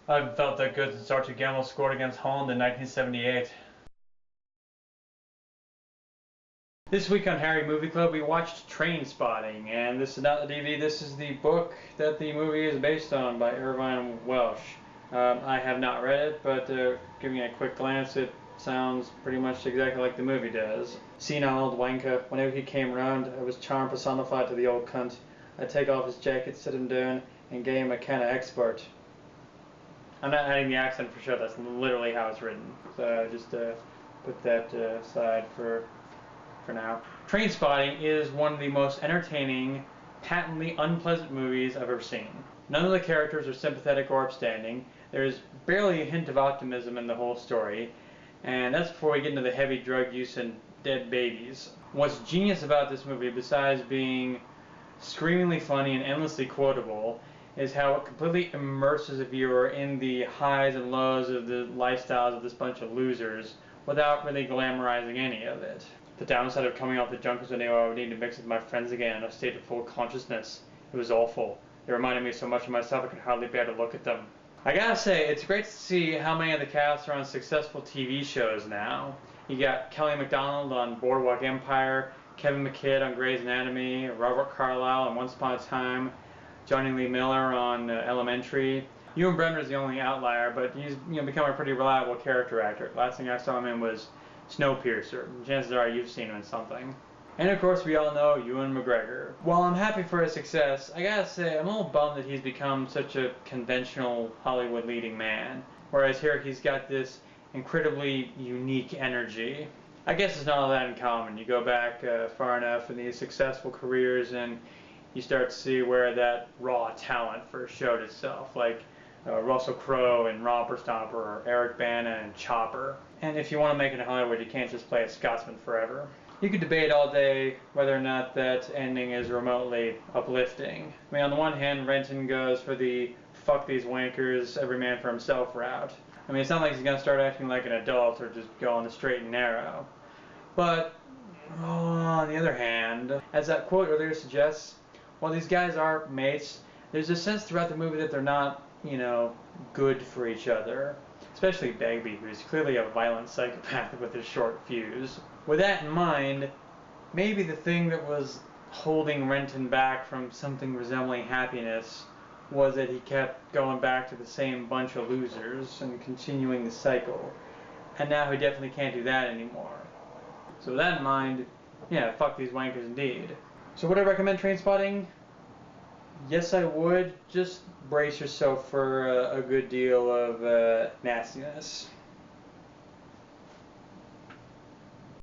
I felt that good since Archie Gamble scored against Holland in 1978. This week on Harry Movie Club, we watched Trainspotting, and this is not the DVD, this is the book that the movie is based on by Irvine Welsh. I have not read it, but giving it a quick glance, it sounds pretty much exactly like the movie does. Senile old wanker, whenever he came round, I was charm personified to the old cunt. I'd take off his jacket, sit him down, and gave him a kind of expert. I'm not adding the accent for sure, that's literally how it's written. So just put that aside for now. Trainspotting is one of the most entertaining, patently unpleasant movies I've ever seen. None of the characters are sympathetic or upstanding. There's barely a hint of optimism in the whole story, and that's before we get into the heavy drug use and dead babies. What's genius about this movie, besides being screamingly funny and endlessly quotable, is how it completely immerses a viewer in the highs and lows of the lifestyles of this bunch of losers without really glamorizing any of it. The downside of coming off the junk was I knew I would need to mix with my friends again in a state of full consciousness. It was awful. It reminded me so much of myself I could hardly bear to look at them. I gotta say, it's great to see how many of the cast are on successful TV shows now. You got Kelly MacDonald on Boardwalk Empire, Kevin McKidd on Grey's Anatomy, Robert Carlyle on Once Upon a Time, Johnny Lee Miller on Elementary. Ewan Brenner's the only outlier, but he's become a pretty reliable character actor. Last thing I saw him in was Snowpiercer. Chances are you've seen him in something. And of course we all know Ewan McGregor. While I'm happy for his success, I gotta say I'm a little bummed that he's become such a conventional Hollywood leading man. Whereas here he's got this incredibly unique energy. I guess it's not all that uncommon. You go back far enough in these successful careers and you start to see where that raw talent first showed itself. Like Russell Crowe in Romper Stomper, or Eric Bana in Chopper. And if you want to make it in Hollywood, you can't just play a Scotsman forever. You could debate all day whether or not that ending is remotely uplifting. I mean, on the one hand, Renton goes for the fuck these wankers, every man for himself route. I mean, it's not like he's going to start acting like an adult or just go on the straight and narrow. But, on the other hand, as that quote earlier suggests, while these guys are mates, there's a sense throughout the movie that they're not, good for each other. Especially Begbie, who's clearly a violent psychopath with a short fuse. With that in mind, maybe the thing that was holding Renton back from something resembling happiness was that he kept going back to the same bunch of losers and continuing the cycle. And now he definitely can't do that anymore. So with that in mind, yeah, fuck these wankers indeed. So would I recommend Trainspotting? Yes, I would. Just brace yourself for a good deal of nastiness.